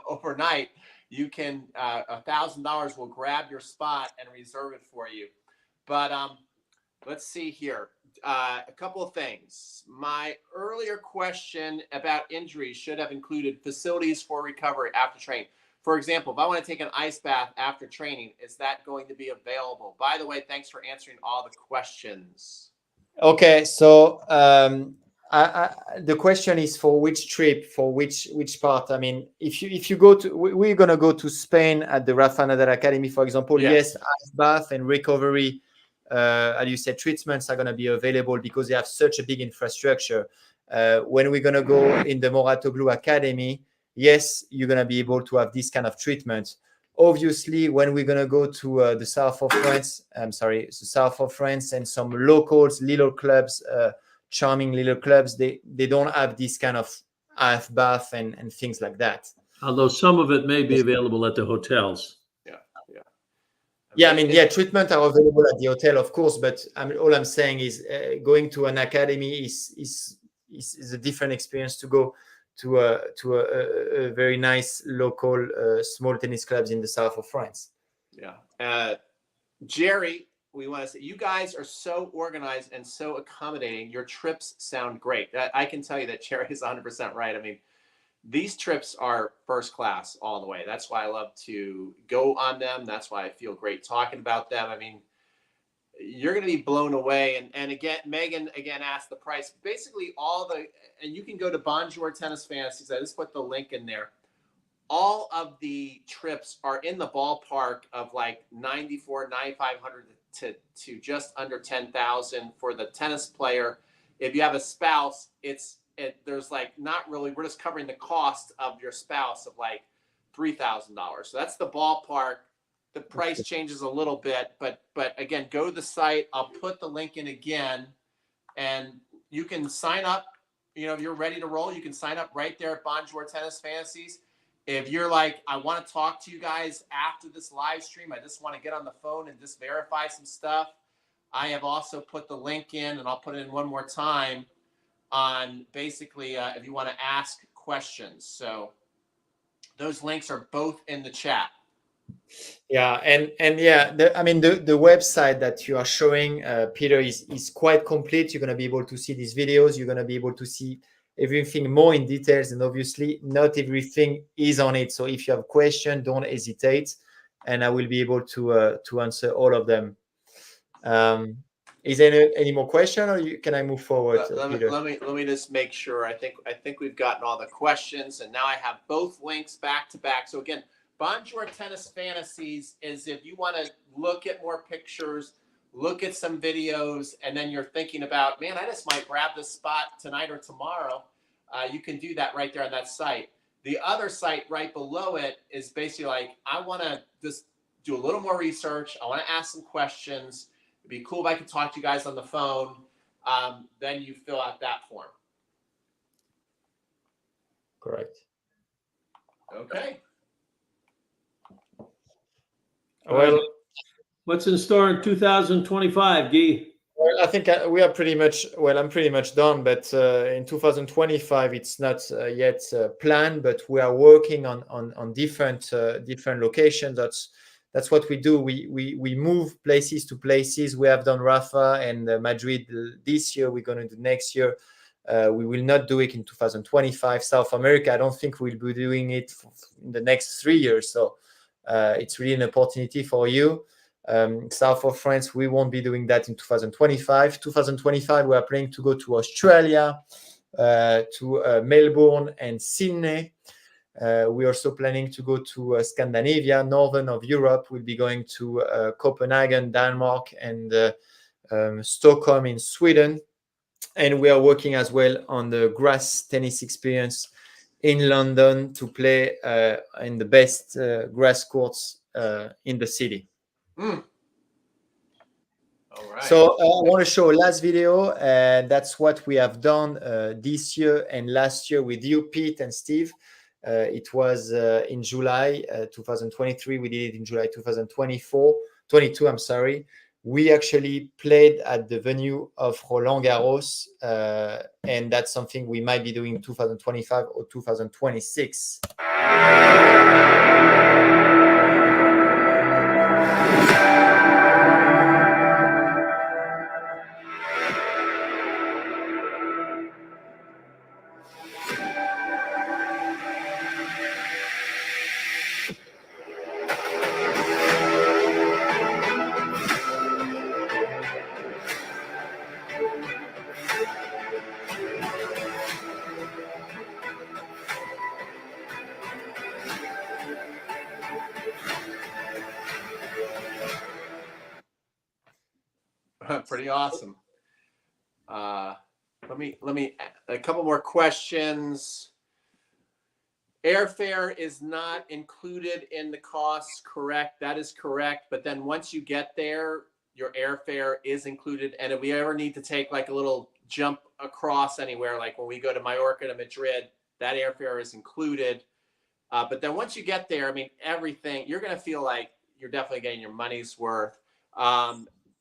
overnight. You can $1,000 will grab your spot and reserve it for you. But let's see here. A couple of things. My earlier question about injuries should have included facilities for recovery after training. For example, if I want to take an ice bath after training, is that going to be available? By the way, thanks for answering all the questions. Okay, so the question is for which trip, for which part? I mean, if you go to, we're gonna go to Spain at the Rafa Nadal Academy, for example. Yes, ice bath and recovery, as you said, treatments are gonna be available because they have such a big infrastructure. When we're gonna go in the Mouratoglou Academy, yes, you're gonna be able to have this kind of treatment. Obviously, when we're gonna go to the south of France, and some locals, little clubs, charming little clubs, they don't have this kind of ice bath and things like that. Although some of it may be available at the hotels. Yeah, I mean, treatment are available at the hotel, of course, but all I'm saying is going to an academy is a different experience to go to a very nice local small tennis clubs in the south of France. Yeah. Jerry, we want to say you guys are so organized and so accommodating. Your trips sound great. I can tell you that Jerry is 100% right. I mean, these trips are first class all the way. That's why I love to go on them. That's why I feel great talking about them. I mean, you're going to be blown away. And again, Megan asked the price. Basically and you can go to Bonjour Tennis Fantasies. I just put the link in there. All of the trips are in the ballpark of like $9,400, $9,500 to just under $10,000 for the tennis player. If you have a spouse, there's like not really, we're just covering the cost of your spouse of like $3,000. So that's the ballpark. The price changes a little bit, but again, go to the site. I'll put the link in again, and you can sign up. If you're ready to roll, you can sign up right there at Bonjour Tennis Fantasies. If you're like, I want to talk to you guys after this live stream, I just want to get on the phone and just verify some stuff, I have also put the link in, and I'll put it in one more time on basically if you want to ask questions. So those links are both in the chat. Yeah, and yeah, I mean the website that you are showing, Peter, is quite complete. You're gonna be able to see these videos. You're gonna be able to see everything more in details, and obviously not everything is on it. So if you have questions, don't hesitate, and I will be able to answer all of them. Is there any more question, or can I move forward, Peter? Let me just make sure. I think we've gotten all the questions, and now I have both links back to back. So again, Bonjour Tennis Fantasies is if you want to look at more pictures, look at some videos, and then you're thinking about, man, I just might grab this spot tonight or tomorrow. You can do that right there on that site. The other site right below it is basically like, I want to just do a little more research. I want to ask some questions. It'd be cool if I could talk to you guys on the phone. Then you fill out that form. Correct. Okay. Well, what's in store in 2025, Guy? Well, I think we are pretty much, well, I'm pretty much done, but in 2025, it's not yet planned, but we are working on different locations. That's what we do. We move places to places. We have done Rafa and Madrid this year. We're going to do next year. We will not do it in 2025. South America, I don't think we'll be doing it in the next 3 years. So it's really an opportunity for you. South of France, we won't be doing that in 2025. 2025, we are planning to go to Australia, to Melbourne and Sydney. We're also planning to go to Scandinavia, northern of Europe. We'll be going to Copenhagen, Denmark, and Stockholm in Sweden. And we are working as well on the grass tennis experience in London to play in the best grass courts in the city. All right. So I want to show a last video, and that's what we have done this year and last year with you, Pete and Steve. It was in July 2023. We did it in July 22. I'm sorry. We actually played at the venue of Roland Garros, and that's something we might be doing in 2025 or 2026. Pretty awesome. Let me a couple more questions. Airfare is not included in the costs, correct? That is correct. But then once you get there, your airfare is included. And if we ever need to take like a little jump across anywhere, like when we go to Mallorca to Madrid, that airfare is included. But then once you get there, I mean, everything, you're going to feel like you're definitely getting your money's worth.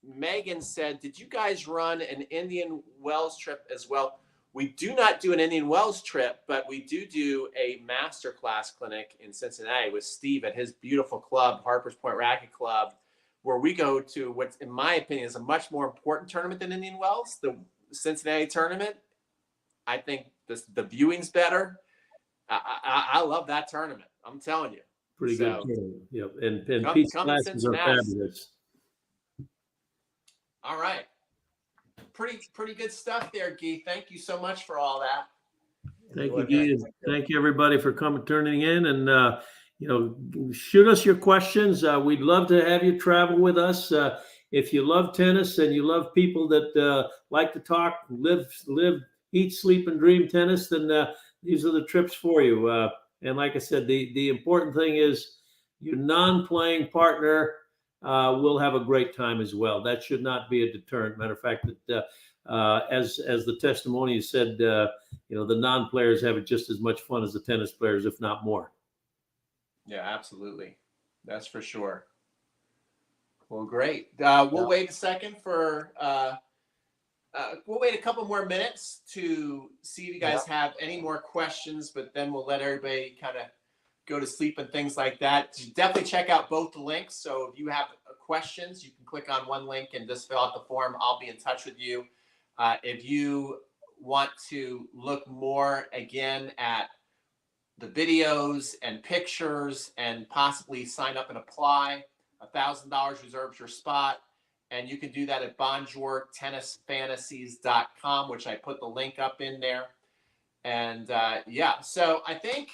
Megan said, did you guys run an Indian Wells trip as well? We do not do an Indian Wells trip, but we do a masterclass clinic in Cincinnati with Steve at his beautiful club, Harper's Point Racket Club, where we go to what, in my opinion, is a much more important tournament than Indian Wells, the Cincinnati tournament. I think the viewing's better. I love that tournament. I'm telling you. Pretty good. Yep. And Pete's classes are fabulous. All right. Pretty good stuff there, Guy. Thank you so much for all that. Thank you, Guy. Thank you, everybody, for turning in. And, shoot us your questions. We'd love to have you travel with us. If you love tennis and you love people that like to talk, live, eat, sleep, and dream tennis, then these are the trips for you. And like I said, the important thing is your non-playing partner will have a great time as well. That should not be a deterrent. Matter of fact, that as the testimony said, the non-players have just as much fun as the tennis players, if not more. Yeah, absolutely. That's for sure. Well, great. We'll wait a second for. We'll wait a couple more minutes to see if you guys have any more questions, but then we'll let everybody kind of go to sleep and things like that. Definitely check out both the links. So if you have questions, you can click on one link and just fill out the form. I'll be in touch with you. If you want to look more again at the videos and pictures and possibly sign up and apply, $1,000 reserves your spot. And you can do that at bonjourtennisfantasies.com, which I put the link up in there. And yeah, so I think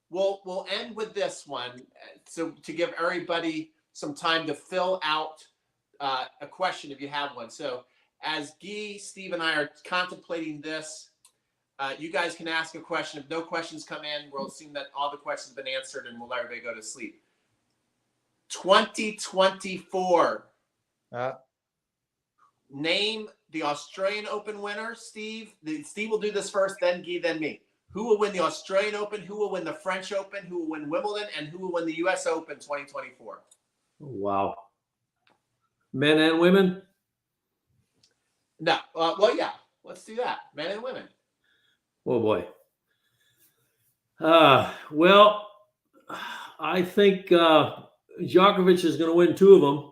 we'll end with this one. So to give everybody some time to fill out a question if you have one. So as Guy, Steve, and I are contemplating this, you guys can ask a question. If no questions come in, we'll assume that all the questions have been answered and we'll let everybody go to sleep. 2024. Name the Australian Open winner, Steve. Steve will do this first, then Guy, then me. Who will win the Australian Open? Who will win the French Open? Who will win Wimbledon? And who will win the U.S. Open 2024? Wow. Men and women? No. Well, yeah. Let's do that. Men and women. Oh, boy. Well, I think Djokovic is going to win 2 of them.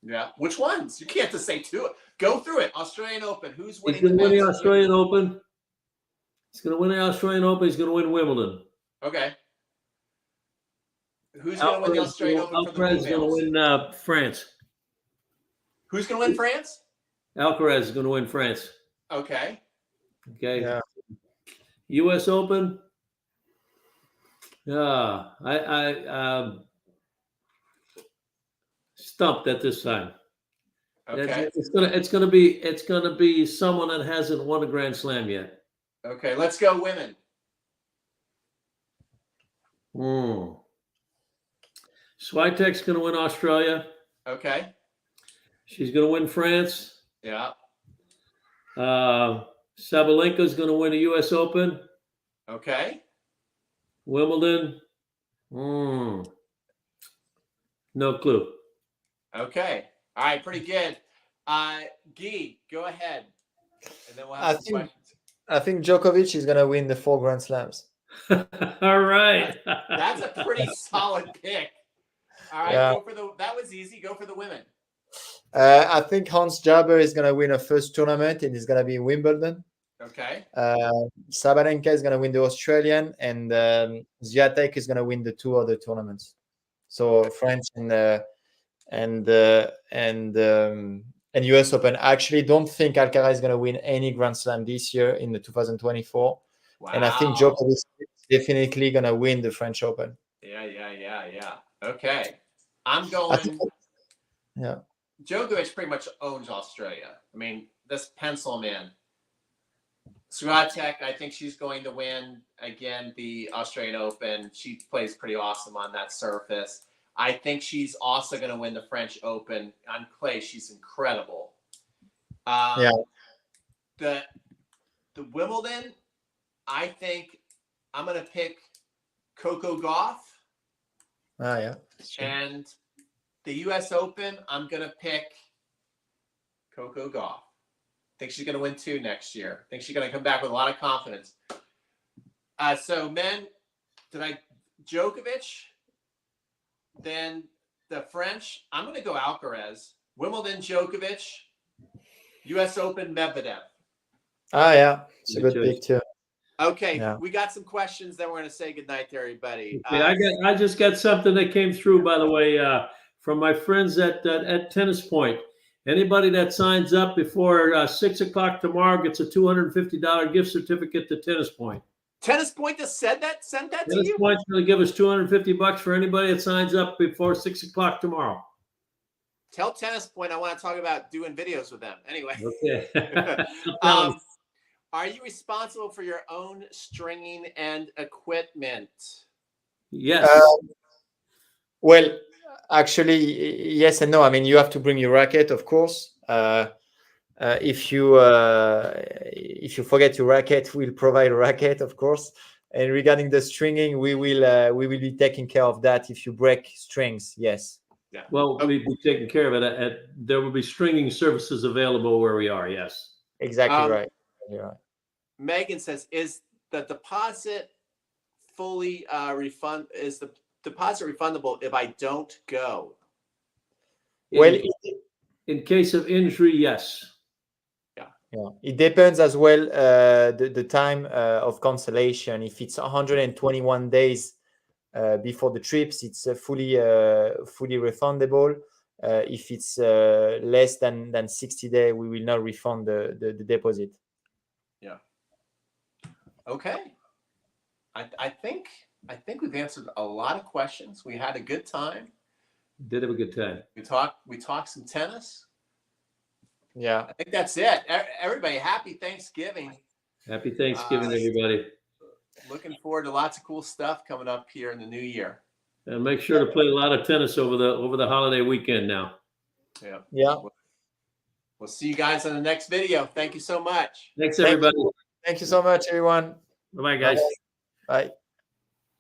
Yeah. Which ones? You can't just say 2. Go through it. Australian Open. Who's winning? He's going to win the Australian Open. He's going to win the Australian Open. He's going to win Wimbledon. Okay. Who's going to win the Australian Open for the Alcaraz is going to win France. Who's going to win France? Alcaraz is going to win France. Okay. Okay. Yeah. U.S. Open. I stumped at this time. Okay. It's gonna be someone that hasn't won a Grand Slam yet. Okay. Let's go women. Swiatek's gonna win Australia. Okay. She's gonna win France. Yeah. Sabalenka's gonna win the U.S. Open. Okay. Wimbledon. No clue. Okay. All right. Pretty good. Guy, go ahead. And then we'll have some questions. I think Djokovic is going to win the 4 Grand Slams. All right. That's a pretty solid pick. All right. Yeah. That was easy. Go for the women. I think Hans Jaber is going to win a first tournament, and he's going to be in Wimbledon. Okay. Sabalenka is going to win the Australian, and Swiatek is going to win the 2 other tournaments. So French and US Open. I actually don't think Alcaraz is going to win any Grand Slam this year in the 2024. Wow. And I think Djokovic is definitely going to win the French Open. Yeah. Okay. I'm going. Yeah. Djokovic pretty much owns Australia. I mean, this pencil him in. Swiatek, I think she's going to win again the Australian Open. She plays pretty awesome on that surface. I think she's also going to win the French Open on clay. She's incredible. The Wimbledon, I think I'm going to pick Coco Gauff. Yeah. And the U.S. Open, I'm going to pick Coco Gauff. I think she's going to win 2 next year. I think she's going to come back with a lot of confidence. So men, Djokovic, then the French, I'm going to go Alcaraz. Wimbledon, Djokovic. U.S. Open, Medvedev. Yeah. It's a good pick too. Okay, Yeah. We got some questions. Then we're going to say goodnight to everybody. Okay, I just got something that came through, by the way, from my friends at Tennis Point. Anybody that signs up before 6 o'clock tomorrow gets a $250 gift certificate to Tennis Point. Tennis Point just sent that to you? Tennis Point's going to give us $250 for anybody that signs up before 6 o'clock tomorrow. Tell Tennis Point I want to talk about doing videos with them. Anyway. Okay. Are you responsible for your own stringing and equipment? Yes. Well, actually, yes and no. I mean, you have to bring your racket, of course. If you forget your racket, we'll provide a racket, of course. And regarding the stringing, we will be taking care of that. If you break strings, yes. Yeah. Well, we'll be taking care of it. There will be stringing services available where we are. Yes. Exactly right. You're right. Megan says, is the deposit fully is the deposit refundable if I don't go? Well, In case of injury, yes. yeah, it depends as well the time of cancellation. If it's 121 days before the trips, it's fully refundable. If it's less than 60 days, we will not refund the deposit. Yeah. Okay. I think we've answered a lot of questions. We had a good time. Did have a good time. We talked some tennis. Yeah. I think that's it. Everybody, happy Thanksgiving. Happy Thanksgiving, everybody. Looking forward to lots of cool stuff coming up here in the new year. And make sure to play a lot of tennis over the holiday weekend now. Yeah. Yeah. We'll see you guys in the next video. Thank you so much. Thanks, everybody. Thank you so much, everyone. Bye-bye, guys. Bye.